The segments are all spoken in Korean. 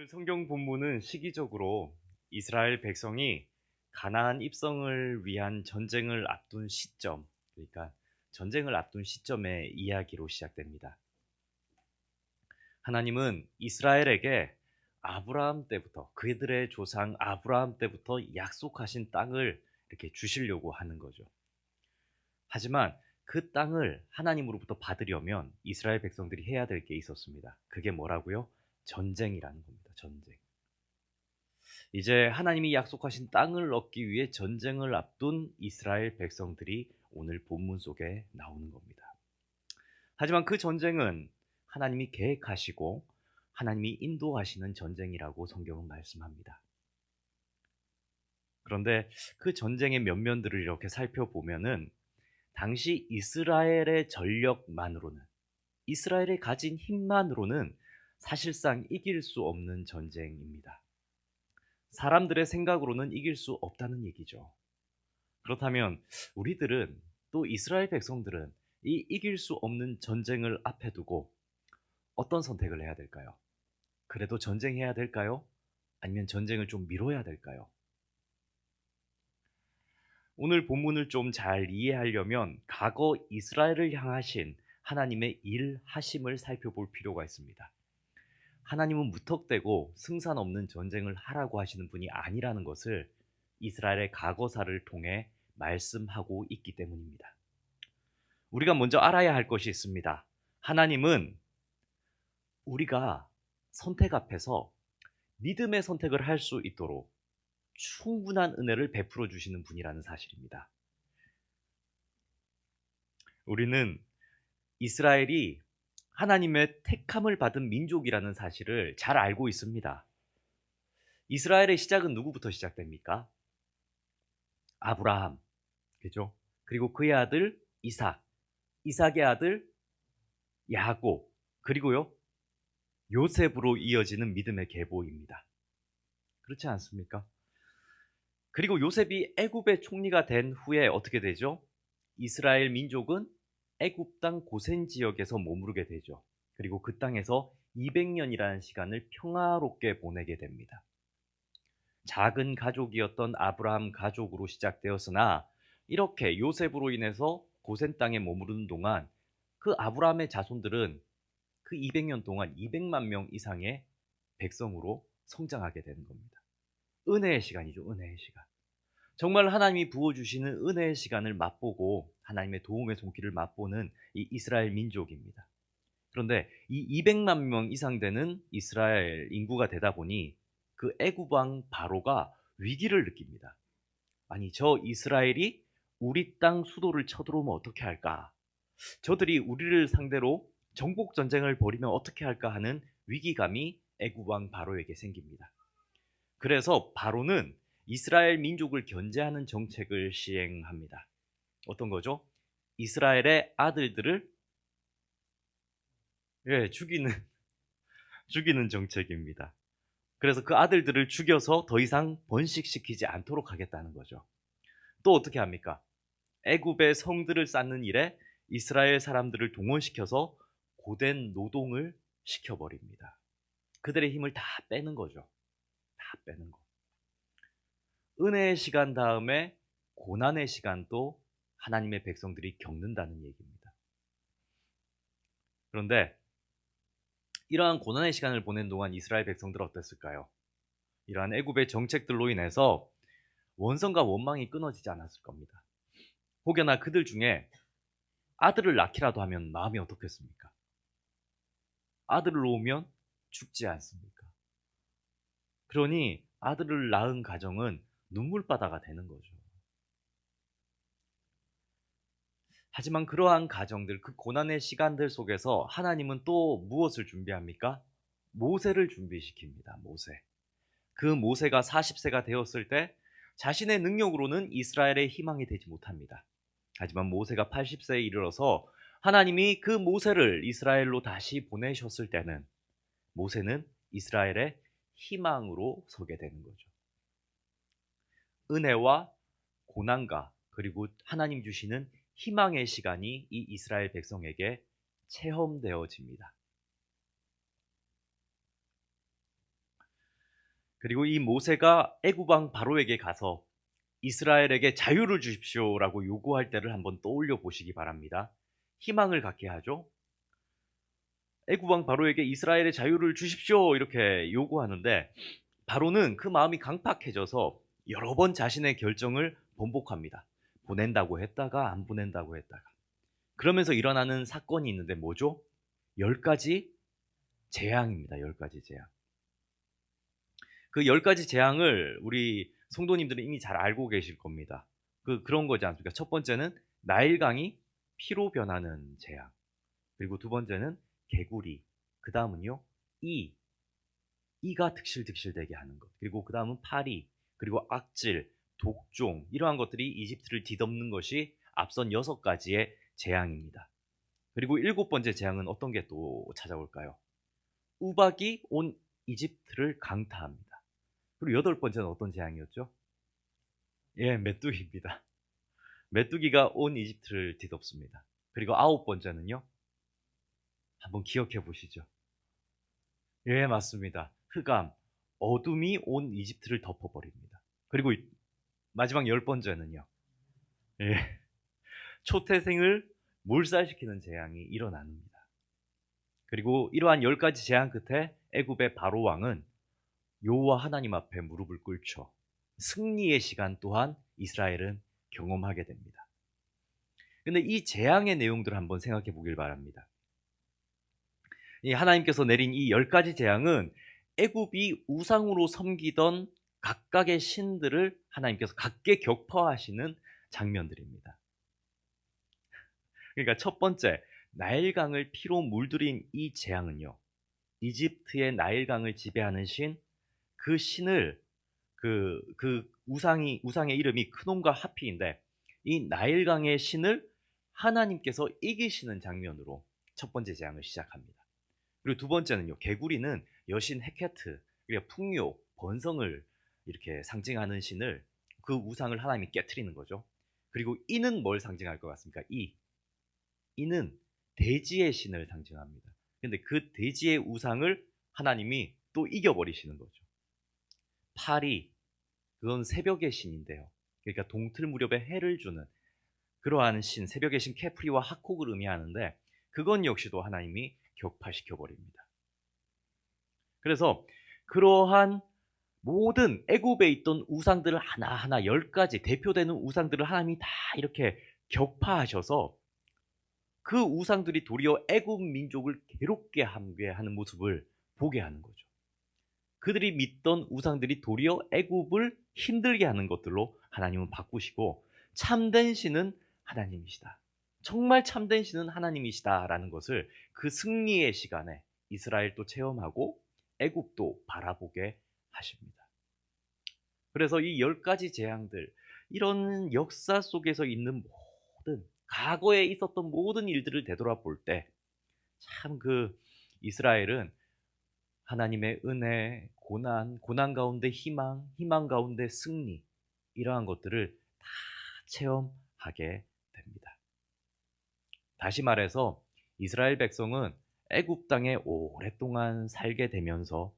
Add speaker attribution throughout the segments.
Speaker 1: 오늘 성경 본문은 시기적으로 이스라엘 백성이 가나안 입성을 위한 전쟁을 앞둔 시점, 그러니까 전쟁을 앞둔 시점의 이야기로 시작됩니다. 하나님은 이스라엘에게 아브라함 때부터, 그들의 조상 아브라함 때부터 약속하신 땅을 이렇게 주시려고 하는 거죠. 하지만 그 땅을 하나님으로부터 받으려면 이스라엘 백성들이 해야 될 게 있었습니다. 그게 뭐라고요? 전쟁이라는 겁니다. 전쟁. 이제 하나님이 약속하신 땅을 얻기 위해 전쟁을 앞둔 이스라엘 백성들이 오늘 본문 속에 나오는 겁니다. 하지만 그 전쟁은 하나님이 계획하시고 하나님이 인도하시는 전쟁이라고 성경은 말씀합니다. 그런데 그 전쟁의 면면들을 이렇게 살펴보면은 당시 이스라엘의 전력만으로는, 이스라엘이 가진 힘만으로는 사실상 이길 수 없는 전쟁입니다. 사람들의 생각으로는 이길 수 없다는 얘기죠. 그렇다면 우리들은, 또 이스라엘 백성들은 이 이길 수 없는 전쟁을 앞에 두고 어떤 선택을 해야 될까요? 그래도 전쟁해야 될까요? 아니면 전쟁을 좀 미뤄야 될까요? 오늘 본문을 좀 잘 이해하려면 과거 이스라엘을 향하신 하나님의 일하심을 살펴볼 필요가 있습니다. 하나님은 무턱대고 승산 없는 전쟁을 하라고 하시는 분이 아니라는 것을 이스라엘의 과거사를 통해 말씀하고 있기 때문입니다. 우리가 먼저 알아야 할 것이 있습니다. 하나님은 우리가 선택 앞에서 믿음의 선택을 할 수 있도록 충분한 은혜를 베풀어 주시는 분이라는 사실입니다. 우리는 이스라엘이 하나님의 택함을 받은 민족이라는 사실을 잘 알고 있습니다. 이스라엘의 시작은 누구부터 시작됩니까? 아브라함, 그죠? 그리고 그의 아들 이삭, 이삭의 아들 야곱, 그리고요 요셉으로 이어지는 믿음의 계보입니다. 그렇지 않습니까? 그리고 요셉이 애굽의 총리가 된 후에 어떻게 되죠? 이스라엘 민족은 애굽 땅 고센 지역에서 머무르게 되죠. 그리고 그 땅에서 200년이라는 시간을 평화롭게 보내게 됩니다. 작은 가족이었던 아브라함 가족으로 시작되었으나 이렇게 요셉으로 인해서 고센 땅에 머무르는 동안 그 아브라함의 자손들은 그 200년 동안 200만 명 이상의 백성으로 성장하게 되는 겁니다. 은혜의 시간이죠. 은혜의 시간. 정말 하나님이 부어주시는 은혜의 시간을 맛보고 하나님의 도움의 손길을 맛보는 이 이스라엘 민족입니다. 그런데 이 200만 명 이상 되는 이스라엘 인구가 되다 보니 그 애굽 왕 바로가 위기를 느낍니다. 아니, 저 이스라엘이 우리 땅 수도를 쳐들어오면 어떻게 할까? 저들이 우리를 상대로 정복 전쟁을 벌이면 어떻게 할까 하는 위기감이 애굽 왕 바로에게 생깁니다. 그래서 바로는 이스라엘 민족을 견제하는 정책을 시행합니다. 어떤 거죠? 이스라엘의 아들들을 죽이는 정책입니다. 그래서 그 아들들을 죽여서 더 이상 번식시키지 않도록 하겠다는 거죠. 또 어떻게 합니까? 애굽의 성들을 쌓는 일에 이스라엘 사람들을 동원시켜서 고된 노동을 시켜버립니다. 그들의 힘을 다 빼는 거죠. 다 빼는 거. 은혜의 시간 다음에 고난의 시간도 하나님의 백성들이 겪는다는 얘기입니다. 그런데 이러한 고난의 시간을 보낸 동안 이스라엘 백성들은 어땠을까요? 이러한 애굽의 정책들로 인해서 원성과 원망이 끊어지지 않았을 겁니다. 혹여나 그들 중에 아들을 낳기라도 하면 마음이 어떻겠습니까? 아들을 놓으면 죽지 않습니까? 그러니 아들을 낳은 가정은 눈물바다가 되는 거죠. 하지만 그러한 가정들, 그 고난의 시간들 속에서 하나님은 또 무엇을 준비합니까? 모세를 준비시킵니다. 모세. 그 모세가 40세가 되었을 때 자신의 능력으로는 이스라엘의 희망이 되지 못합니다. 하지만 모세가 80세에 이르러서 하나님이 그 모세를 이스라엘로 다시 보내셨을 때는 모세는 이스라엘의 희망으로 서게 되는 거죠. 은혜와 고난과 그리고 하나님 주시는 희망의 시간이 이 이스라엘 백성에게 체험되어집니다. 그리고 이 모세가 애굽 왕 바로에게 가서 이스라엘에게 자유를 주십시오라고 요구할 때를 한번 떠올려 보시기 바랍니다. 희망을 갖게 하죠. 애굽 왕 바로에게 이스라엘의 자유를 주십시오 이렇게 요구하는데 바로는 그 마음이 강팍해져서 여러 번 자신의 결정을 번복합니다. 보낸다고 했다가 안 보낸다고 했다가. 그러면서 일어나는 사건이 있는데 뭐죠? 10가지 재앙입니다. 10가지 재앙. 그 10가지 재앙을 우리 성도님들은 이미 잘 알고 계실 겁니다. 그런 거지 않습니까? 첫 번째는 나일강이 피로 변하는 재앙. 그리고 두 번째는 개구리. 그 다음은요, 이가 득실득실되게 하는 것. 그리고 그 다음은 파리. 그리고 악질, 독종. 이러한 것들이 이집트를 뒤덮는 것이 앞선 6가지의 재앙입니다. 그리고 7번째 재앙은 어떤 게 또 찾아올까요? 우박이 온 이집트를 강타합니다. 그리고 8번째는 어떤 재앙이었죠? 예, 메뚜기입니다. 메뚜기가 온 이집트를 뒤덮습니다. 그리고 9번째는요? 한번 기억해 보시죠. 예, 맞습니다. 흑암, 어둠이 온 이집트를 덮어버립니다. 그리고 마지막 10번째는요. 예, 초태생을 몰살시키는 재앙이 일어납니다. 그리고 이러한 10가지 재앙 끝에 애굽의 바로 왕은 여호와 하나님 앞에 무릎을 꿇죠. 승리의 시간 또한 이스라엘은 경험하게 됩니다. 근데 이 재앙의 내용들을 한번 생각해 보길 바랍니다. 이 하나님께서 내린 이 10가지 재앙은 애굽이 우상으로 섬기던 각각의 신들을 하나님께서 각계 격파하시는 장면들입니다. 그러니까 첫 번째, 나일강을 피로 물들인 이 재앙은요. 이집트의 나일강을 지배하는 신, 그 신을 그 우상의 이름이 크놈과 하피인데 이 나일강의 신을 하나님께서 이기시는 장면으로 첫 번째 재앙을 시작합니다. 그리고 두 번째는요. 개구리는 여신 헤케트, 그러니까 풍요, 번성을 이렇게 상징하는 신을 그 우상을 하나님이 깨트리는 거죠. 그리고 이는 뭘 상징할 것 같습니까? 이는 대지의 신을 상징합니다. 근데 그 대지의 우상을 하나님이 또 이겨버리시는 거죠. 파리, 그건 새벽의 신인데요. 그러니까 동틀 무렵에 해를 주는 그러한 신, 새벽의 신 케프리와 하콕을 의미하는데 그건 역시도 하나님이 격파시켜 버립니다. 그래서 그러한 모든 애굽에 있던 우상들을 하나하나 10가지 대표되는 우상들을 하나님이 다 이렇게 격파하셔서 그 우상들이 도리어 애굽 민족을 괴롭게 하는 모습을 보게 하는 거죠. 그들이 믿던 우상들이 도리어 애굽을 힘들게 하는 것들로 하나님은 바꾸시고 참된 신은 하나님이시다. 정말 참된 신은 하나님이시다라는 것을 그 승리의 시간에 이스라엘도 체험하고 애굽도 바라보게 하십니다. 그래서 이 10가지 재앙들, 이런 역사 속에서 있는 모든 과거에 있었던 모든 일들을 되돌아볼 때 참 그 이스라엘은 하나님의 은혜, 고난 가운데 희망, 희망 가운데 승리, 이러한 것들을 다 체험하게 됩니다. 다시 말해서 이스라엘 백성은 애굽 땅에 오랫동안 살게 되면서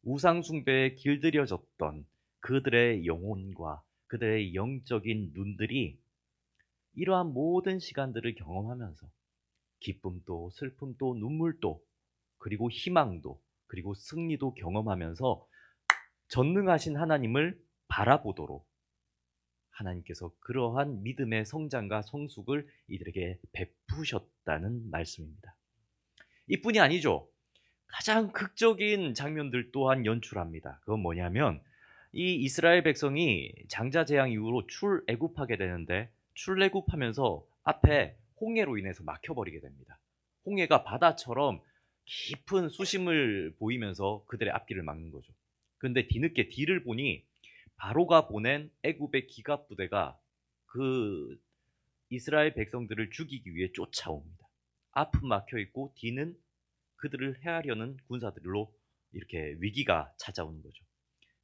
Speaker 1: 우상 숭배에 길들여졌던 그들의 영혼과 그들의 영적인 눈들이 이러한 모든 시간들을 경험하면서 기쁨도 슬픔도 눈물도 그리고 희망도 그리고 승리도 경험하면서 전능하신 하나님을 바라보도록 하나님께서 그러한 믿음의 성장과 성숙을 이들에게 베푸셨다는 말씀입니다. 이뿐이 아니죠. 가장 극적인 장면들 또한 연출합니다. 그건 뭐냐면 이 이스라엘 백성이 장자 재앙 이후로 출애굽하게 되는데 출애굽하면서 앞에 홍해로 인해서 막혀버리게 됩니다. 홍해가 바다처럼 깊은 수심을 보이면서 그들의 앞길을 막는 거죠. 그런데 뒤늦게 뒤를 보니 바로가 보낸 애굽의 기갑 부대가 그 이스라엘 백성들을 죽이기 위해 쫓아옵니다. 앞은 막혀 있고 뒤는 그들을 해하려는 군사들로 이렇게 위기가 찾아오는 거죠.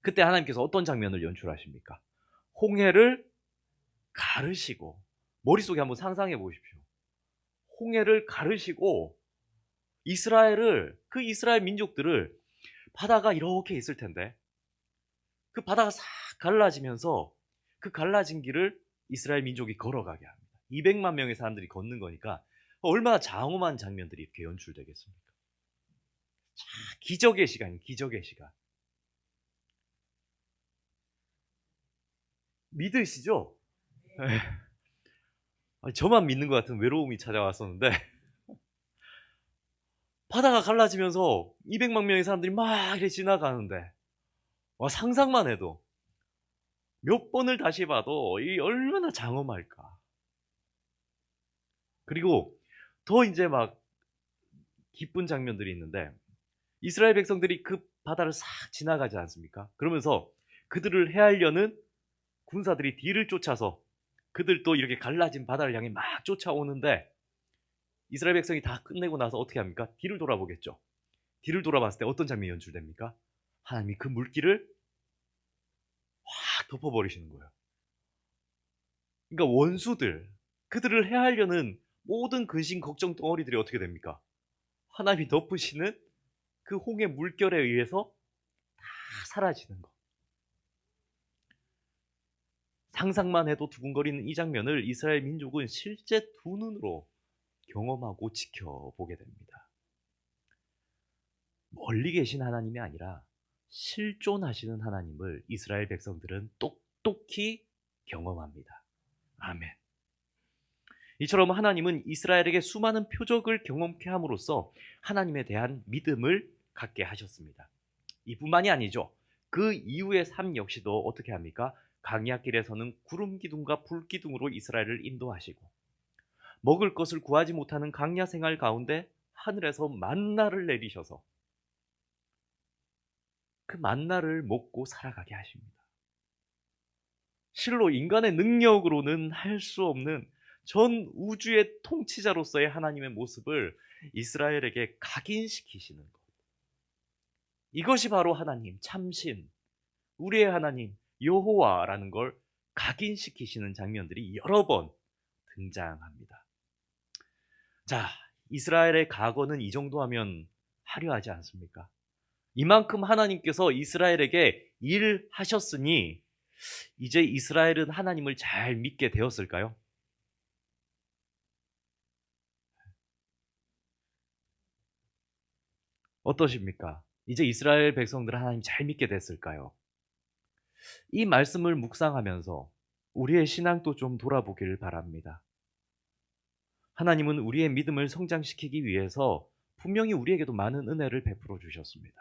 Speaker 1: 그때 하나님께서 어떤 장면을 연출하십니까? 홍해를 가르시고, 머릿속에 한번 상상해 보십시오. 홍해를 가르시고 그 이스라엘 민족들을, 바다가 이렇게 있을 텐데 그 바다가 싹 갈라지면서 그 갈라진 길을 이스라엘 민족이 걸어가게 합니다. 200만 명의 사람들이 걷는 거니까 얼마나 장엄한 장면들이 이렇게 연출되겠습니까? 기적의 시간이 기적의 시간. 믿으시죠? 네. 저만 믿는 것 같은 외로움이 찾아왔었는데 바다가 갈라지면서 200만 명의 사람들이 막 이렇게 지나가는데 상상만 해도 몇 번을 다시 봐도 이 얼마나 장엄할까. 그리고 더 이제 막 기쁜 장면들이 있는데 이스라엘 백성들이 그 바다를 싹 지나가지 않습니까? 그러면서 그들을 해하려는 군사들이 뒤를 쫓아서 그들도 이렇게 갈라진 바다를 향해 막 쫓아오는데 이스라엘 백성이 다 끝내고 나서 어떻게 합니까? 뒤를 돌아보겠죠. 뒤를 돌아봤을 때 어떤 장면이 연출됩니까? 하나님이 그 물길을 확 덮어버리시는 거예요. 그러니까 원수들, 그들을 해하려는 모든 근심 걱정 덩어리들이 어떻게 됩니까? 하나님이 덮으시는 그 홍해 물결에 의해서 다 사라지는 것. 상상만 해도 두근거리는 이 장면을 이스라엘 민족은 실제 두 눈으로 경험하고 지켜보게 됩니다. 멀리 계신 하나님이 아니라 실존하시는 하나님을 이스라엘 백성들은 똑똑히 경험합니다. 아멘. 이처럼 하나님은 이스라엘에게 수많은 표적을 경험케 함으로써 하나님에 대한 믿음을 갖게 하셨습니다. 이뿐만이 아니죠. 그 이후의 삶 역시도 어떻게 합니까? 강야길에서는 구름 기둥과 불 기둥으로 이스라엘을 인도하시고 먹을 것을 구하지 못하는 강야 생활 가운데 하늘에서 만나를 내리셔서 그 만나를 먹고 살아가게 하십니다. 실로 인간의 능력으로는 할 수 없는 전 우주의 통치자로서의 하나님의 모습을 이스라엘에게 각인시키시는 것. 이것이 바로 하나님, 참신, 우리의 하나님, 여호와라는 걸 각인시키시는 장면들이 여러 번 등장합니다. 자, 이스라엘의 과거는 이 정도 하면 화려하지 않습니까? 이만큼 하나님께서 이스라엘에게 일하셨으니 이제 이스라엘은 하나님을 잘 믿게 되었을까요? 어떠십니까? 이제 이스라엘 백성들은 하나님 잘 믿게 됐을까요? 이 말씀을 묵상하면서 우리의 신앙도 좀 돌아보기를 바랍니다. 하나님은 우리의 믿음을 성장시키기 위해서 분명히 우리에게도 많은 은혜를 베풀어 주셨습니다.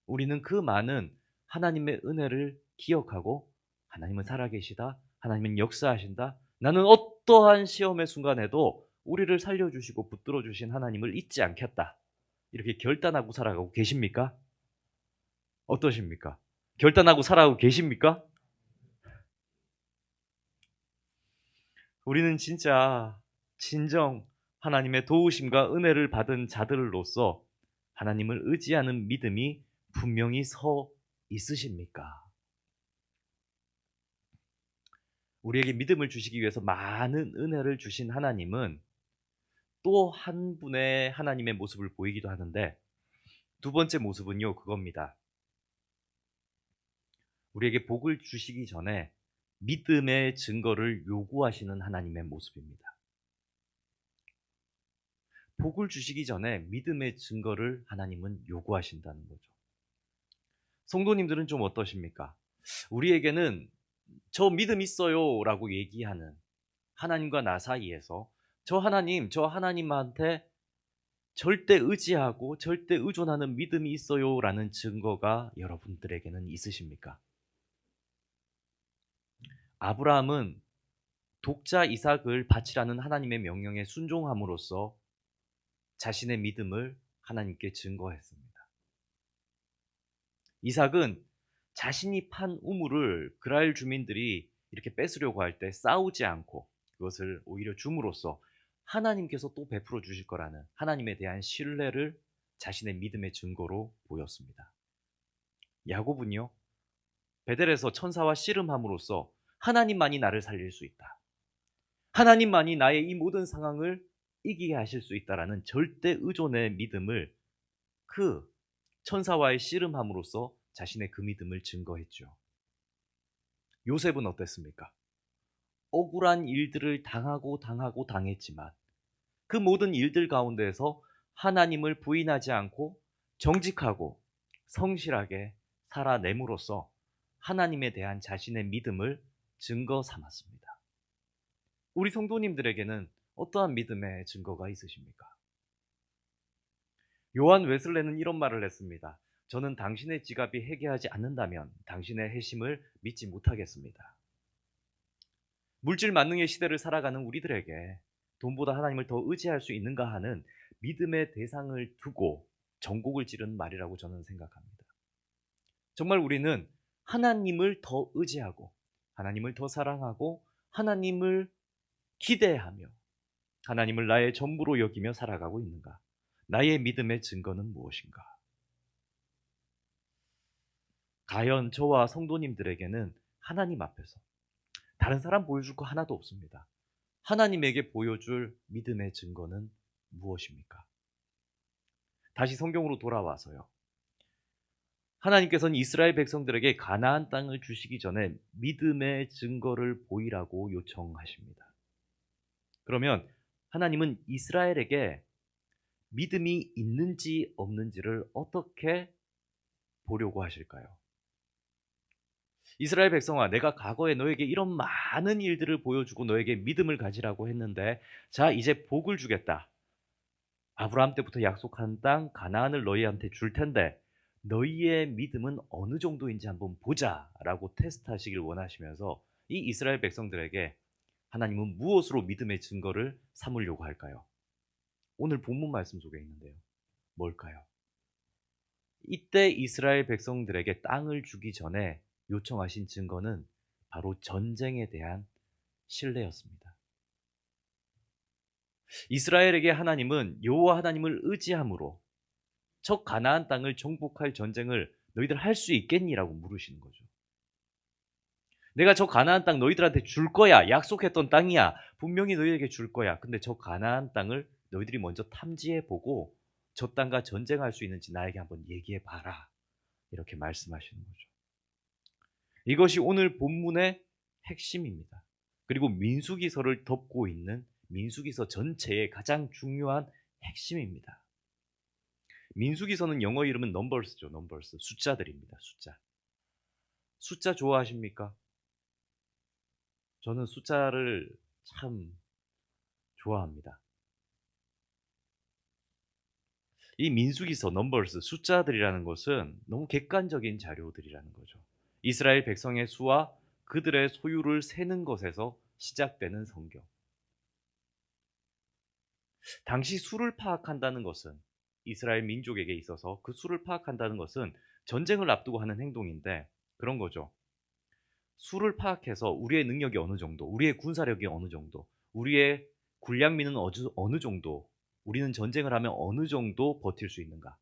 Speaker 1: 우리는 그 많은 하나님의 은혜를 기억하고 하나님은 살아계시다, 하나님은 역사하신다, 나는 어떠한 시험의 순간에도 우리를 살려주시고 붙들어 주신 하나님을 잊지 않겠다, 이렇게 결단하고 살아가고 계십니까? 어떠십니까? 결단하고 살아가고 계십니까? 우리는 진짜 진정 하나님의 도우심과 은혜를 받은 자들로서 하나님을 의지하는 믿음이 분명히 서 있으십니까? 우리에게 믿음을 주시기 위해서 많은 은혜를 주신 하나님은 또 한 분의 하나님의 모습을 보이기도 하는데, 두 번째 모습은요, 그겁니다. 우리에게 복을 주시기 전에 믿음의 증거를 요구하시는 하나님의 모습입니다. 복을 주시기 전에 믿음의 증거를 하나님은 요구하신다는 거죠. 성도님들은 좀 어떠십니까? 우리에게는 저 믿음 있어요 라고 얘기하는 하나님과 나 사이에서 저 하나님한테 절대 의지하고 절대 의존하는 믿음이 있어요 라는 증거가 여러분들에게는 있으십니까? 아브라함은 독자 이삭을 바치라는 하나님의 명령에 순종함으로써 자신의 믿음을 하나님께 증거했습니다. 이삭은 자신이 판 우물을 그랄 주민들이 이렇게 뺏으려고 할 때 싸우지 않고 그것을 오히려 줌으로써 하나님께서 또 베풀어 주실 거라는 하나님에 대한 신뢰를 자신의 믿음의 증거로 보였습니다. 야곱은요, 베델에서 천사와 씨름함으로써 하나님만이 나를 살릴 수 있다, 하나님만이 나의 이 모든 상황을 이기게 하실 수 있다라는 절대 의존의 믿음을 그 천사와의 씨름함으로써 자신의 그 믿음을 증거했죠. 요셉은 어땠습니까? 억울한 일들을 당하고 당했지만 그 모든 일들 가운데에서 하나님을 부인하지 않고 정직하고 성실하게 살아냄으로써 하나님에 대한 자신의 믿음을 증거 삼았습니다. 우리 성도님들에게는 어떠한 믿음의 증거가 있으십니까? 요한 웨슬레는 이런 말을 했습니다. 저는 당신의 지갑이 회개하지 않는다면 당신의 회심을 믿지 못하겠습니다. 물질 만능의 시대를 살아가는 우리들에게 돈보다 하나님을 더 의지할 수 있는가 하는 믿음의 대상을 두고 전곡을 지르는 말이라고 저는 생각합니다. 정말 우리는 하나님을 더 의지하고 하나님을 더 사랑하고 하나님을 기대하며 하나님을 나의 전부로 여기며 살아가고 있는가? 나의 믿음의 증거는 무엇인가? 과연 저와 성도님들에게는 하나님 앞에서 다른 사람 보여줄 거 하나도 없습니다. 하나님에게 보여줄 믿음의 증거는 무엇입니까? 다시 성경으로 돌아와서요. 하나님께서는 이스라엘 백성들에게 가나안 땅을 주시기 전에 믿음의 증거를 보이라고 요청하십니다. 그러면 하나님은 이스라엘에게 믿음이 있는지 없는지를 어떻게 보려고 하실까요? 이스라엘 백성아, 내가 과거에 너에게 이런 많은 일들을 보여주고 너에게 믿음을 가지라고 했는데, 자, 이제 복을 주겠다. 아브라함 때부터 약속한 땅 가나안을 너희한테 줄 텐데 너희의 믿음은 어느 정도인지 한번 보자라고 테스트하시길 원하시면서 이 이스라엘 백성들에게 하나님은 무엇으로 믿음의 증거를 삼으려고 할까요? 오늘 본문 말씀 속에 있는데요. 뭘까요? 이때 이스라엘 백성들에게 땅을 주기 전에 요청하신 증거는 바로 전쟁에 대한 신뢰였습니다. 이스라엘에게 하나님은 여호와 하나님을 의지함으로 저 가나안 땅을 정복할 전쟁을 너희들 할 수 있겠니라고 물으시는 거죠. 내가 저 가나안 땅 너희들한테 줄 거야. 약속했던 땅이야. 분명히 너희에게 줄 거야. 근데 저 가나안 땅을 너희들이 먼저 탐지해 보고 저 땅과 전쟁할 수 있는지 나에게 한번 얘기해 봐라. 이렇게 말씀하시는 거죠. 이것이 오늘 본문의 핵심입니다. 그리고 민수기서를 덮고 있는 민수기서 전체의 가장 중요한 핵심입니다. 민수기서는 영어 이름은 넘버스죠. 넘버스. 숫자들입니다. 숫자. 숫자 좋아하십니까? 저는 숫자를 참 좋아합니다. 이 민수기서 넘버스 숫자들이라는 것은 너무 객관적인 자료들이라는 거죠. 이스라엘 백성의 수와 그들의 소유를 세는 것에서 시작되는 성경. 당시 수를 파악한다는 것은 이스라엘 민족에게 있어서 그 수를 파악한다는 것은 전쟁을 앞두고 하는 행동인데 그런 거죠. 수를 파악해서 우리의 능력이 어느 정도, 우리의 군사력이 어느 정도, 우리의 군량미는 어느 정도, 우리는 전쟁을 하면 어느 정도 버틸 수 있는가.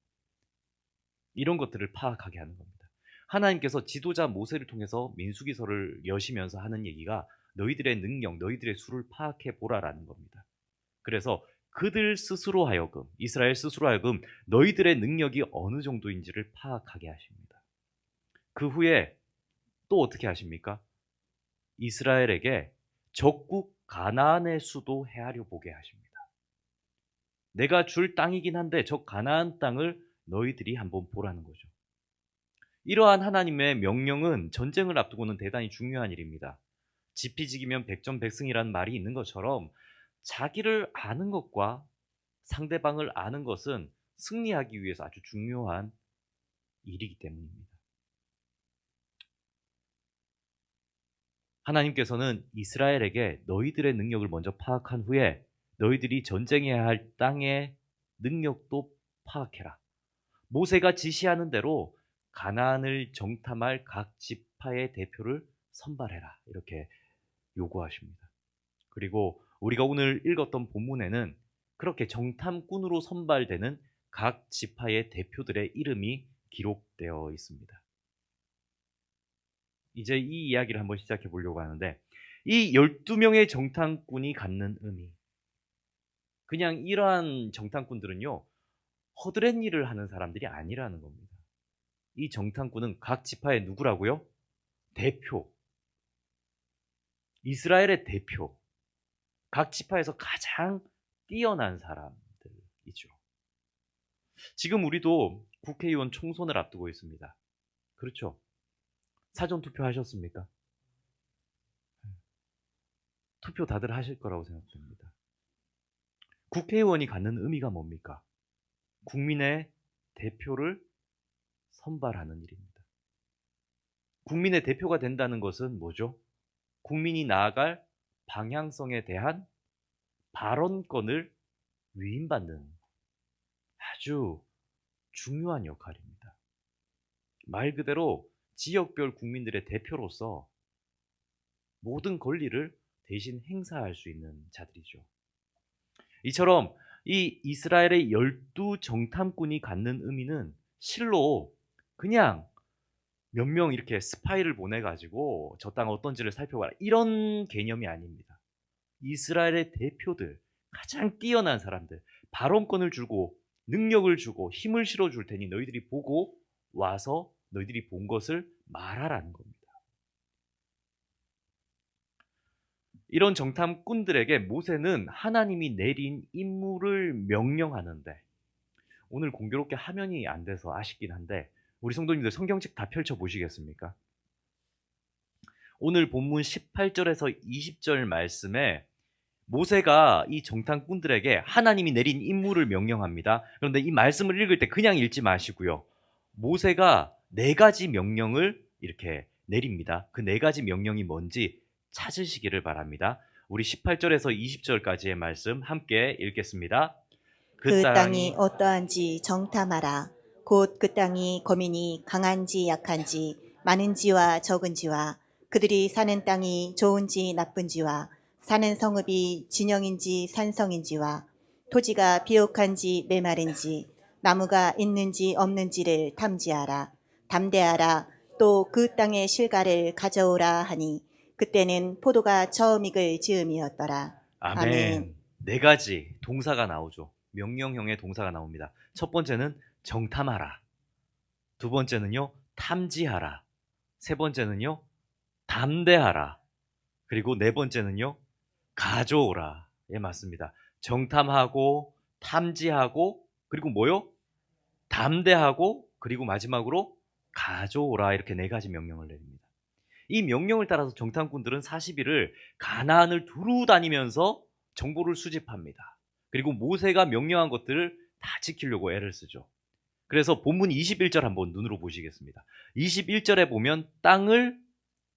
Speaker 1: 이런 것들을 파악하게 하는 겁니다. 하나님께서 지도자 모세를 통해서 민수기서를 여시면서 하는 얘기가 너희들의 능력, 너희들의 수를 파악해 보라라는 겁니다. 그래서 그들 스스로 하여금, 이스라엘 스스로 하여금 너희들의 능력이 어느 정도인지를 파악하게 하십니다. 그 후에 또 어떻게 하십니까? 이스라엘에게 적국 가나안의 수도 헤아려 보게 하십니다. 내가 줄 땅이긴 한데 저 가나안 땅을 너희들이 한번 보라는 거죠. 이러한 하나님의 명령은 전쟁을 앞두고는 대단히 중요한 일입니다. 지피지기면 백전백승이라는 말이 있는 것처럼 자기를 아는 것과 상대방을 아는 것은 승리하기 위해서 아주 중요한 일이기 때문입니다. 하나님께서는 이스라엘에게 너희들의 능력을 먼저 파악한 후에 너희들이 전쟁해야 할 땅의 능력도 파악해라. 모세가 지시하는 대로 가나안을 정탐할 각 지파의 대표를 선발해라. 이렇게 요구하십니다. 그리고 우리가 오늘 읽었던 본문에는 그렇게 정탐꾼으로 선발되는 각 지파의 대표들의 이름이 기록되어 있습니다. 이제 이 이야기를 한번 시작해 보려고 하는데 이 12명의 정탐꾼이 갖는 의미, 그냥 이러한 정탐꾼들은요 허드렛 일을 하는 사람들이 아니라는 겁니다. 이 정탐꾼은 각 지파의 누구라고요? 대표. 이스라엘의 대표. 각 지파에서 가장 뛰어난 사람들이죠. 지금 우리도 국회의원 총선을 앞두고 있습니다. 그렇죠? 사전투표 하셨습니까? 투표 다들 하실 거라고 생각됩니다. 국회의원이 갖는 의미가 뭡니까? 국민의 대표를 선발하는 일입니다. 국민의 대표가 된다는 것은 뭐죠? 국민이 나아갈 방향성에 대한 발언권을 위임받는 아주 중요한 역할입니다. 말 그대로 지역별 국민들의 대표로서 모든 권리를 대신 행사할 수 있는 자들이죠. 이처럼 이 이스라엘의 12 정탐꾼이 갖는 의미는 실로 그냥 몇 명 이렇게 스파이를 보내가지고 저 땅 어떤지를 살펴봐라 이런 개념이 아닙니다. 이스라엘의 대표들, 가장 뛰어난 사람들, 발언권을 주고 능력을 주고 힘을 실어줄 테니 너희들이 보고 와서 너희들이 본 것을 말하라는 겁니다. 이런 정탐꾼들에게 모세는 하나님이 내린 임무를 명령하는데, 오늘 공교롭게 화면이 안 돼서 아쉽긴 한데 우리 성도님들 성경책 다 펼쳐 보시겠습니까? 오늘 본문 18절에서 20절 말씀에 모세가 이 정탐꾼들에게 하나님이 내린 임무를 명령합니다. 그런데 이 말씀을 읽을 때 그냥 읽지 마시고요. 모세가 4가지 명령을 이렇게 내립니다. 그 4가지 명령이 뭔지 찾으시기를 바랍니다. 우리 18절에서 20절까지의 말씀 함께 읽겠습니다.
Speaker 2: 그 땅이 어떠한지 정탐하라. 곧 그 땅이 거민이 강한지 약한지 많은지와 적은지와 그들이 사는 땅이 좋은지 나쁜지와 사는 성읍이 진영인지 산성인지와 토지가 비옥한지 메마른지 나무가 있는지 없는지를 탐지하라. 담대하라. 또 그 땅의 실과를 가져오라 하니 그때는 포도가 처음 익을 즈음이었더라.
Speaker 1: 아멘. 4가지 동사가 나오죠. 명령형의 동사가 나옵니다. 첫 번째는 정탐하라. 두 번째는요, 탐지하라. 세 번째는요, 담대하라. 그리고 네 번째는요, 가져오라. 예, 맞습니다. 정탐하고, 탐지하고, 그리고 뭐요? 담대하고, 그리고 마지막으로 가져오라. 이렇게 4가지 명령을 내립니다. 이 명령을 따라서 정탐꾼들은 40일을 가나안을 두루 다니면서 정보를 수집합니다. 그리고 모세가 명령한 것들을 다 지키려고 애를 쓰죠. 그래서 본문 21절 한번 눈으로 보시겠습니다. 21절에 보면 땅을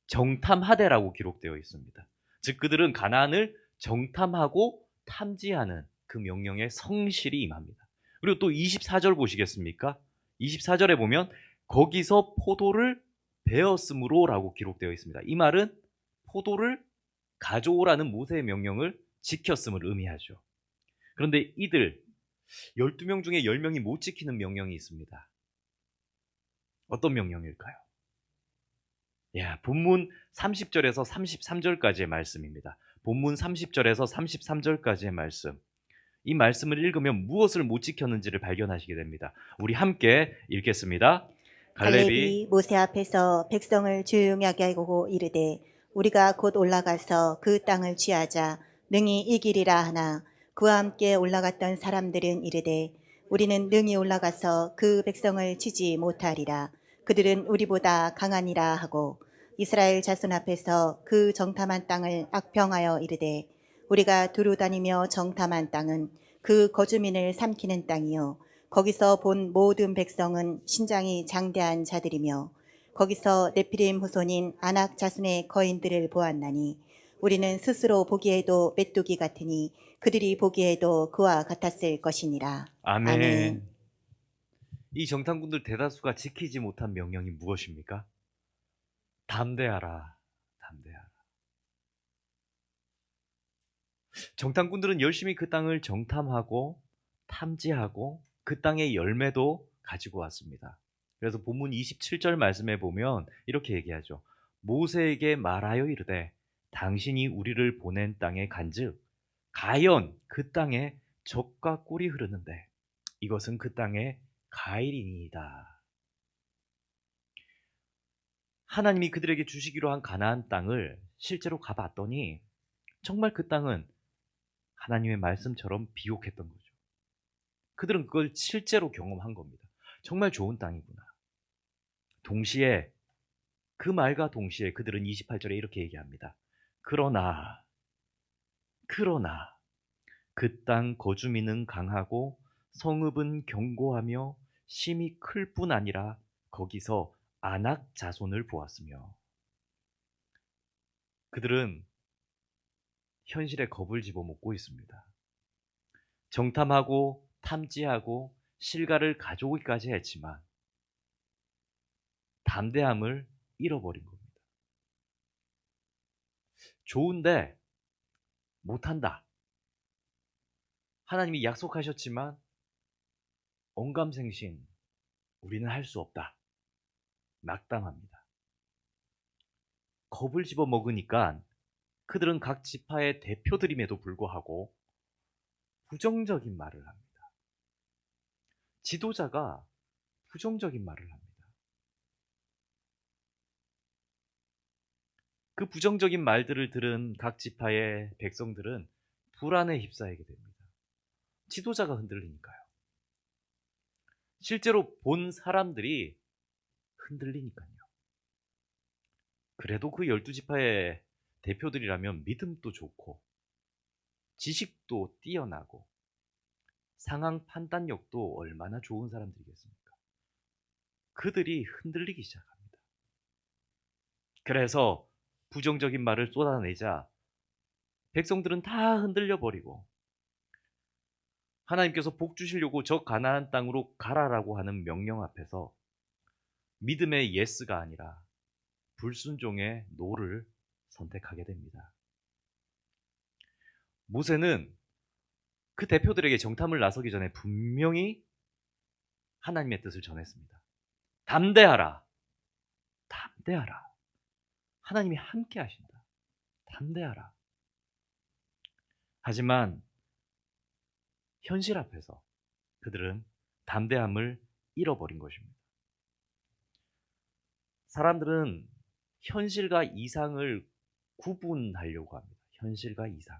Speaker 1: 정탐하되라고 기록되어 있습니다. 즉 그들은 가나안을 정탐하고 탐지하는 그 명령에 성실히 임합니다. 그리고 또 24절 보시겠습니까? 24절에 보면 거기서 포도를 베었으므로 라고 기록되어 있습니다. 이 말은 포도를 가져오라는 모세의 명령을 지켰음을 의미하죠. 그런데 이들 12명 중에 10명이 못 지키는 명령이 있습니다. 어떤 명령일까요? 본문 30절에서 33절까지의 말씀입니다. 본문 30절에서 33절까지의 말씀. 이 말씀을 읽으면 무엇을 못 지켰는지를 발견하시게 됩니다. 우리 함께 읽겠습니다.
Speaker 2: 갈렙이 모세 앞에서 백성을 조용하게 하고 이르되 우리가 곧 올라가서 그 땅을 취하자 능히 이기리라 하나 그와 함께 올라갔던 사람들은 이르되 우리는 능히 올라가서 그 백성을 치지 못하리라. 그들은 우리보다 강하니라 하고 이스라엘 자손 앞에서 그 정탐한 땅을 악평하여 이르되 우리가 두루 다니며 정탐한 땅은 그 거주민을 삼키는 땅이요 거기서 본 모든 백성은 신장이 장대한 자들이며 거기서 네피림 후손인 아낙 자손의 거인들을 보았나니 우리는 스스로 보기에도 메뚜기 같으니 그들이 보기에도 그와 같았을 것이니라.
Speaker 1: 아멘. 이 정탐꾼들 대다수가 지키지 못한 명령이 무엇입니까? 담대하라. 담대하라. 정탐꾼들은 열심히 그 땅을 정탐하고 탐지하고 그 땅의 열매도 가지고 왔습니다. 그래서 본문 27절 말씀에 보면 이렇게 얘기하죠. 모세에게 말하여 이르되 당신이 우리를 보낸 땅에 간즉 가연 그 땅에 젖과 꿀이 흐르는데 이것은 그 땅의 가일이니이다. 하나님이 그들에게 주시기로 한 가나안 땅을 실제로 가봤더니 정말 그 땅은 하나님의 말씀처럼 비옥했던 거죠. 그들은 그걸 실제로 경험한 겁니다. 정말 좋은 땅이구나. 동시에 그 말과 동시에 그들은 28절에 이렇게 얘기합니다. 그러나 그 땅 거주민은 강하고 성읍은 견고하며 심히 클 뿐 아니라 거기서 아낙 자손을 보았으며, 그들은 현실에 겁을 집어먹고 있습니다. 정탐하고 탐지하고 실과를 가져오기까지 했지만 담대함을 잃어버린 겁니다. 좋은데 못한다. 하나님이 약속하셨지만 언감생신, 우리는 할 수 없다. 낙담합니다. 겁을 집어먹으니까 그들은 각 지파의 대표들임에도 불구하고 부정적인 말을 합니다. 지도자가 부정적인 말을 합니다. 그 부정적인 말들을 들은 각 지파의 백성들은 불안에 휩싸이게 됩니다. 지도자가 흔들리니까요. 실제로 본 사람들이 흔들리니까요. 그래도 그 12지파의 대표들이라면 믿음도 좋고 지식도 뛰어나고 상황 판단력도 얼마나 좋은 사람들이겠습니까? 그들이 흔들리기 시작합니다. 그래서 부정적인 말을 쏟아내자 백성들은 다 흔들려 버리고 하나님께서 복 주시려고 저 가나안 땅으로 가라라고 하는 명령 앞에서 믿음의 예스가 아니라 불순종의 노를 선택하게 됩니다. 모세는 그 대표들에게 정탐을 나서기 전에 분명히 하나님의 뜻을 전했습니다. 담대하라. 담대하라. 하나님이 함께 하신다. 담대하라. 하지만 현실 앞에서 그들은 담대함을 잃어버린 것입니다. 사람들은 현실과 이상을 구분하려고 합니다. 현실과 이상.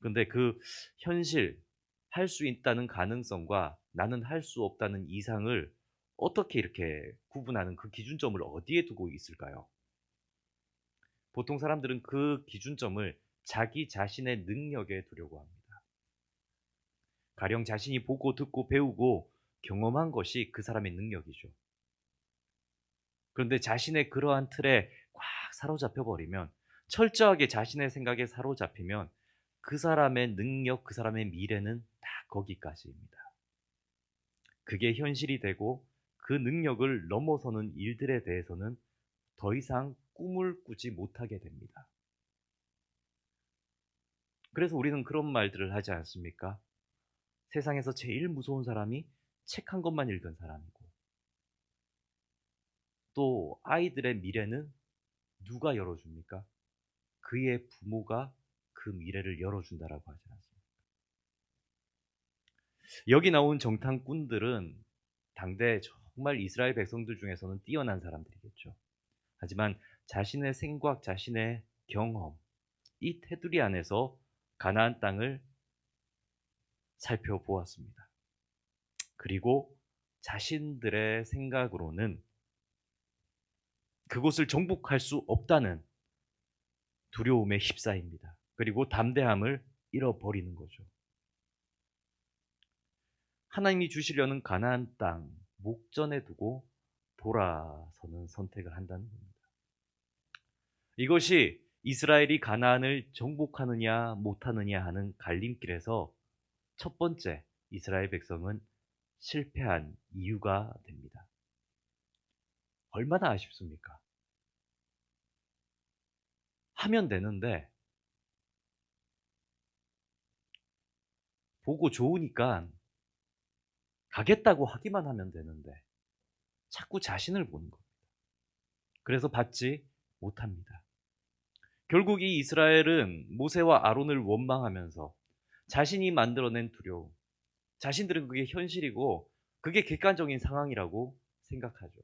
Speaker 1: 그런데 그 현실, 할 수 있다는 가능성과 나는 할 수 없다는 이상을 어떻게 이렇게 구분하는 그 기준점을 어디에 두고 있을까요? 보통 사람들은 그 기준점을 자기 자신의 능력에 두려고 합니다. 가령 자신이 보고 듣고 배우고 경험한 것이 그 사람의 능력이죠. 그런데 자신의 그러한 틀에 꽉 사로잡혀 버리면, 철저하게 자신의 생각에 사로잡히면 그 사람의 능력, 그 사람의 미래는 다 거기까지입니다. 그게 현실이 되고 그 능력을 넘어서는 일들에 대해서는 더 이상 꿈을 꾸지 못하게 됩니다. 그래서 우리는 그런 말들을 하지 않습니까? 세상에서 제일 무서운 사람이 책 한 권만 읽은 사람이고, 또 아이들의 미래는 누가 열어줍니까? 그의 부모가 그 미래를 열어준다라고 하지 않습니까? 여기 나온 정탐꾼들은 당대 정말 이스라엘 백성들 중에서는 뛰어난 사람들이겠죠. 하지만 자신의 생각, 자신의 경험, 이 테두리 안에서 가나안 땅을 살펴보았습니다. 그리고 자신들의 생각으로는 그곳을 정복할 수 없다는 두려움에 휩싸입니다. 그리고 담대함을 잃어버리는 거죠. 하나님이 주시려는 가나안 땅 목전에 두고 돌아서는 선택을 한다는 겁니다. 이것이 이스라엘이 가나안을 정복하느냐 못하느냐 하는 갈림길에서 첫 번째 이스라엘 백성은 실패한 이유가 됩니다. 얼마나 아쉽습니까? 하면 되는데, 보고 좋으니까 가겠다고 하기만 하면 되는데 자꾸 자신을 보는 겁니다. 그래서 받지 못합니다. 결국 이 이스라엘은 모세와 아론을 원망하면서 자신이 만들어낸 두려움, 자신들은 그게 현실이고 그게 객관적인 상황이라고 생각하죠.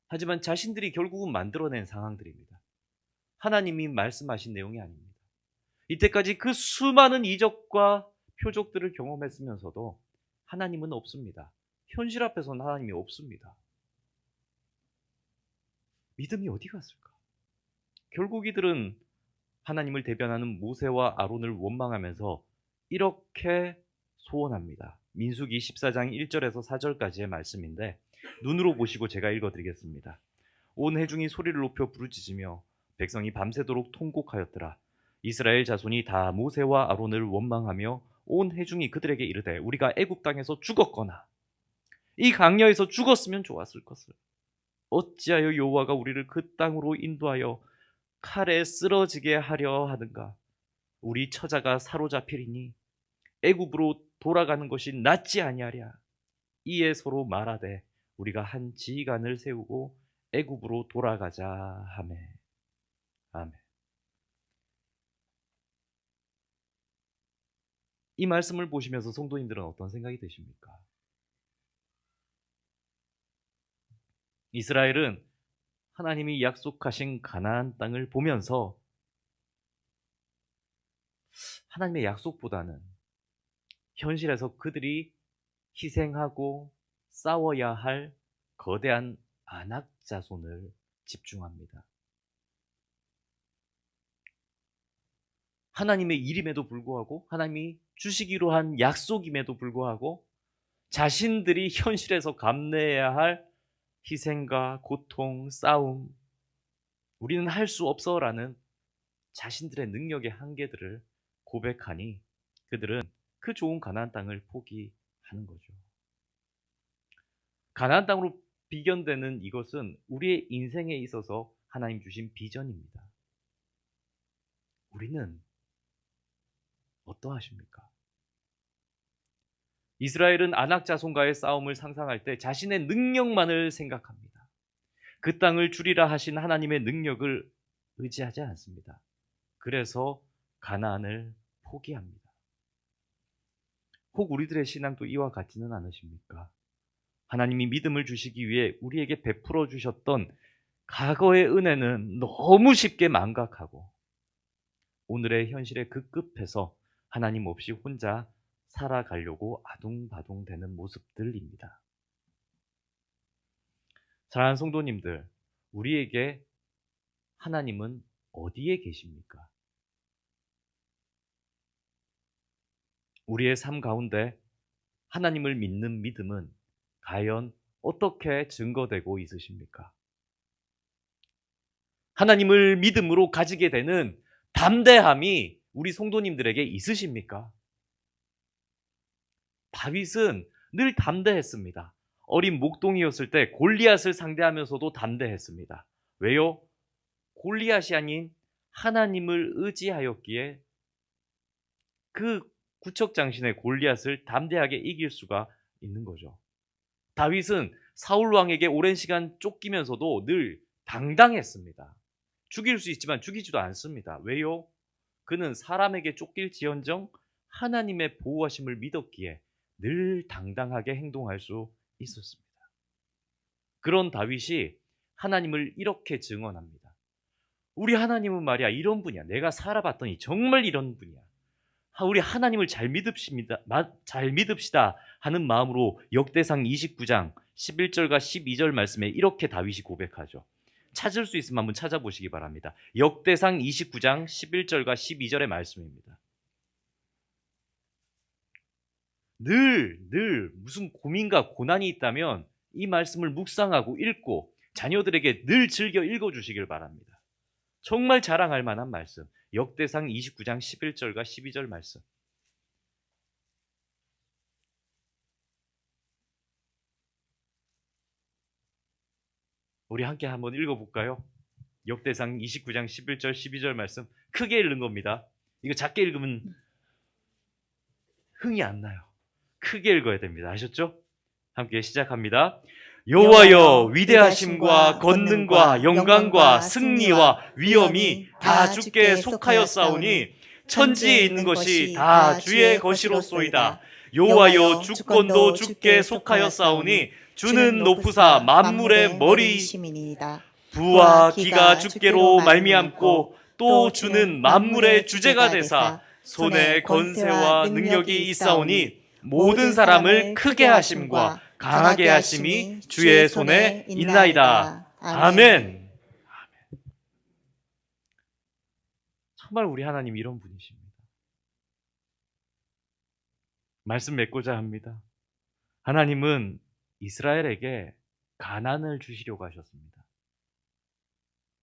Speaker 1: 하지만 자신들이 결국은 만들어낸 상황들입니다. 하나님이 말씀하신 내용이 아닙니다. 이때까지 그 수많은 이적과 표적들을 경험했으면서도 하나님은 없습니다. 현실 앞에서는 하나님이 없습니다. 믿음이 어디 갔을까? 결국 이들은 하나님을 대변하는 모세와 아론을 원망하면서 이렇게 소원합니다. 민수기 14장 1절에서 4절까지의 말씀인데 눈으로 보시고 제가 읽어드리겠습니다. 온 회중이 소리를 높여 부르짖으며 백성이 밤새도록 통곡하였더라. 이스라엘 자손이 다 모세와 아론을 원망하며 온 회중이 그들에게 이르되 우리가 애굽 땅에서 죽었거나 이 강야에서 죽었으면 좋았을 것을 어찌하여 여호와가 우리를 그 땅으로 인도하여 칼에 쓰러지게 하려 하는가? 우리 처자가 사로잡히리니 애굽으로 돌아가는 것이 낫지 아니하랴. 이에 서로 말하되 우리가 한 지휘관을 세우고 애굽으로 돌아가자 하매. 아멘. 이 말씀을 보시면서 성도님들은 어떤 생각이 드십니까? 이스라엘은 하나님이 약속하신 가나안 땅을 보면서 하나님의 약속보다는 현실에서 그들이 희생하고 싸워야 할 거대한 아낙 자손을 집중합니다. 하나님의 일임에도 불구하고 하나님이 주시기로 한 약속임에도 불구하고 자신들이 현실에서 감내해야 할 희생과 고통, 싸움, 우리는 할 수 없어라는 자신들의 능력의 한계들을 고백하니 그들은 그 좋은 가나안 땅을 포기하는 거죠. 가나안 땅으로 비견되는 이것은 우리의 인생에 있어서 하나님 주신 비전입니다. 우리는 어떠하십니까? 이스라엘은 아낙 자손과의 싸움을 상상할 때 자신의 능력만을 생각합니다. 그 땅을 주리라 하신 하나님의 능력을 의지하지 않습니다. 그래서 가나안을 포기합니다. 혹 우리들의 신앙도 이와 같지는 않으십니까? 하나님이 믿음을 주시기 위해 우리에게 베풀어 주셨던 과거의 은혜는 너무 쉽게 망각하고 오늘의 현실에 급급해서 하나님 없이 혼자 살아가려고 아둥바둥 되는 모습들입니다. 사랑하는 성도님들, 우리에게 하나님은 어디에 계십니까? 우리의 삶 가운데 하나님을 믿는 믿음은 과연 어떻게 증거되고 있으십니까? 하나님을 믿음으로 가지게 되는 담대함이 우리 성도님들에게 있으십니까? 다윗은 늘 담대했습니다. 어린 목동이었을 때 골리앗을 상대하면서도 담대했습니다. 왜요? 골리앗이 아닌 하나님을 의지하였기에 그 구척장신의 골리앗을 담대하게 이길 수가 있는 거죠. 다윗은 사울 왕에게 오랜 시간 쫓기면서도 늘 당당했습니다. 죽일 수 있지만 죽이지도 않습니다. 왜요? 그는 사람에게 쫓길지언정 하나님의 보호하심을 믿었기에 늘 당당하게 행동할 수 있었습니다. 그런 다윗이 하나님을 이렇게 증언합니다. 우리 하나님은 말이야 이런 분이야. 내가 살아봤더니 정말 이런 분이야. 우리 하나님을 잘 믿읍시다 하는 마음으로 역대상 29장 11절과 12절 말씀에 이렇게 다윗이 고백하죠. 찾을 수 있으면 한번 찾아보시기 바랍니다. 역대상 29장 11절과 12절의 말씀입니다. 늘 무슨 고민과 고난이 있다면 이 말씀을 묵상하고 읽고 자녀들에게 늘 즐겨 읽어주시길 바랍니다. 정말 자랑할 만한 말씀. 역대상 29장 11절과 12절 말씀. 우리 함께 한번 읽어볼까요? 역대상 29장 11절 12절 말씀. 크게 읽는 겁니다. 이거 작게 읽으면 흥이 안 나요. 크게 읽어야 됩니다. 아셨죠? 함께 시작합니다. 여호와여, 위대하심과 권능과 영광과 승리와 위엄이 다 주께 속하였사오니 천지에 있는 것이 다 주의 것이로소이다. 여호와여, 주권도 주께 속하였사오니 주는 높으사 만물의
Speaker 2: 머리이심이니이다.
Speaker 1: 부와 기가 주께로 말미암고 또 주는 만물의 주제가 되사 손에 권세와 능력이 있사오니 모든 사람을 크게 하심과 강하게 하심이 주의 손에 있나이다. 아멘. 정말 우리 하나님 이런 분이십니다. 말씀 맺고자 합니다. 하나님은 이스라엘에게 가나안을 주시려고 하셨습니다.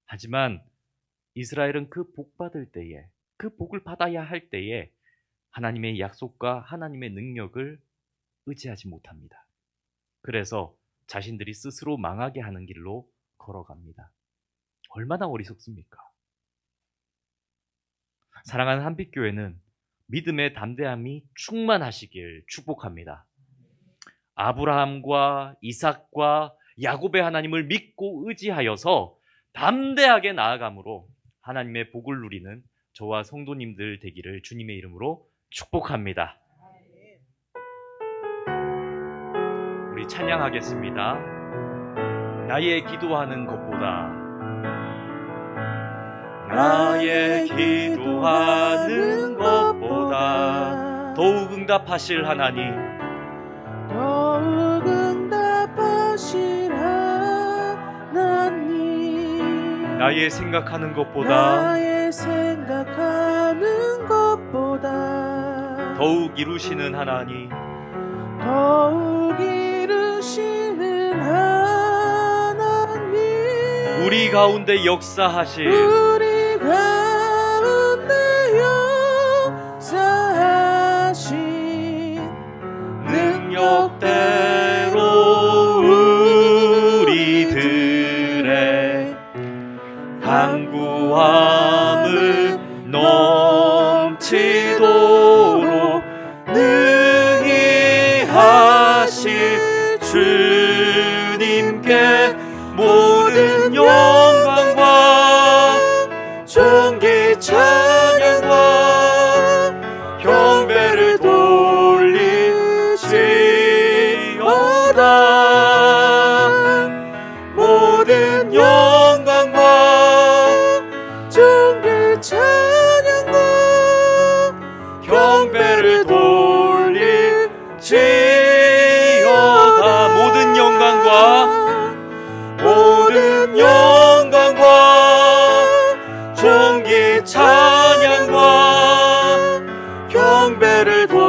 Speaker 1: 하지만 이스라엘은 그 복 받을 때에, 그 복을 받아야 할 때에 하나님의 약속과 하나님의 능력을 의지하지 못합니다. 그래서 자신들이 스스로 망하게 하는 길로 걸어갑니다. 얼마나 어리석습니까? 사랑하는 한빛교회는 믿음의 담대함이 충만하시길 축복합니다. 아브라함과 이삭과 야곱의 하나님을 믿고 의지하여서 담대하게 나아감으로 하나님의 복을 누리는 저와 성도님들 되기를 주님의 이름으로 축복합니다. 우리 찬양하겠습니다. 나의 기도하는 것보다 나의 기도하는 것보다 더욱 응답하실 하나님,
Speaker 3: 더욱 응답하실 하나님,
Speaker 1: 나의 생각하는 것보다
Speaker 3: 나의 생각하는 것보다
Speaker 1: 더욱 이루시는 하나님,
Speaker 3: 더욱 이루시는 하나님,
Speaker 1: 우리 가운데 역사하실
Speaker 3: 우리 가운데 역사하신
Speaker 1: 능력대로 우리들의 간구함을 넘치도록 능히 하실 주님께 모든 영광과 존귀 찬양과 경배를 돌리시오다. 모든 영광과
Speaker 3: 존귀 찬양과
Speaker 1: 경배를 돌리시오다. 모든 영광과 모든 영광과 존귀 찬양과 경배를 돌리시오다.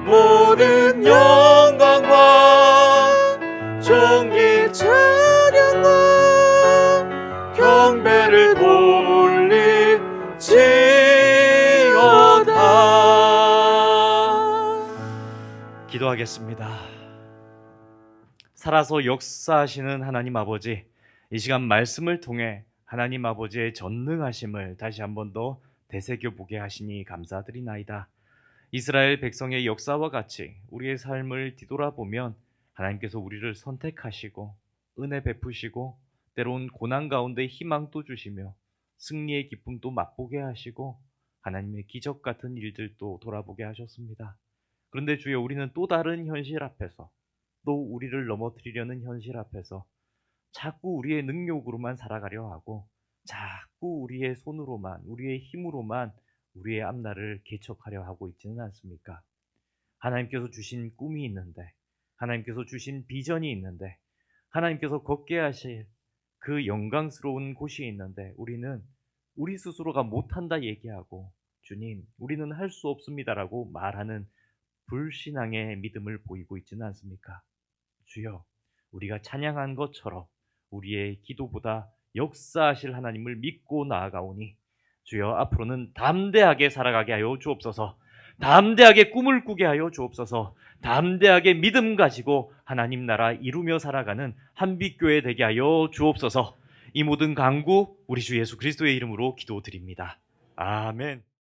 Speaker 1: 모든 영광과 존귀
Speaker 3: 찬양과
Speaker 1: 경배를 돌리시오다. 기도하겠습니다. 살아서 역사하시는 하나님 아버지, 이 시간 말씀을 통해 하나님 아버지의 전능하심을 다시 한 번 더 되새겨보게 하시니 감사드리나이다. 이스라엘 백성의 역사와 같이 우리의 삶을 뒤돌아보면 하나님께서 우리를 선택하시고 은혜 베푸시고 때론 고난 가운데 희망도 주시며 승리의 기쁨도 맛보게 하시고 하나님의 기적 같은 일들도 돌아보게 하셨습니다. 그런데 주여, 우리는 또 다른 현실 앞에서, 또 우리를 넘어뜨리려는 현실 앞에서 자꾸 우리의 능력으로만 살아가려 하고 자꾸 우리의 손으로만, 우리의 힘으로만 우리의 앞날을 개척하려 하고 있지는 않습니까? 하나님께서 주신 꿈이 있는데, 하나님께서 주신 비전이 있는데, 하나님께서 걷게 하실 그 영광스러운 곳이 있는데 우리는 우리 스스로가 못한다 얘기하고 주님, 우리는 할 수 없습니다라고 말하는 불신앙의 믿음을 보이고 있지는 않습니까? 주여, 우리가 찬양한 것처럼 우리의 기도보다 역사하실 하나님을 믿고 나아가오니 주여, 앞으로는 담대하게 살아가게 하여 주옵소서. 담대하게 꿈을 꾸게 하여 주옵소서. 담대하게 믿음 가지고 하나님 나라 이루며 살아가는 한빛교회 되게 하여 주옵소서. 이 모든 간구 우리 주 예수 그리스도의 이름으로 기도드립니다. 아멘.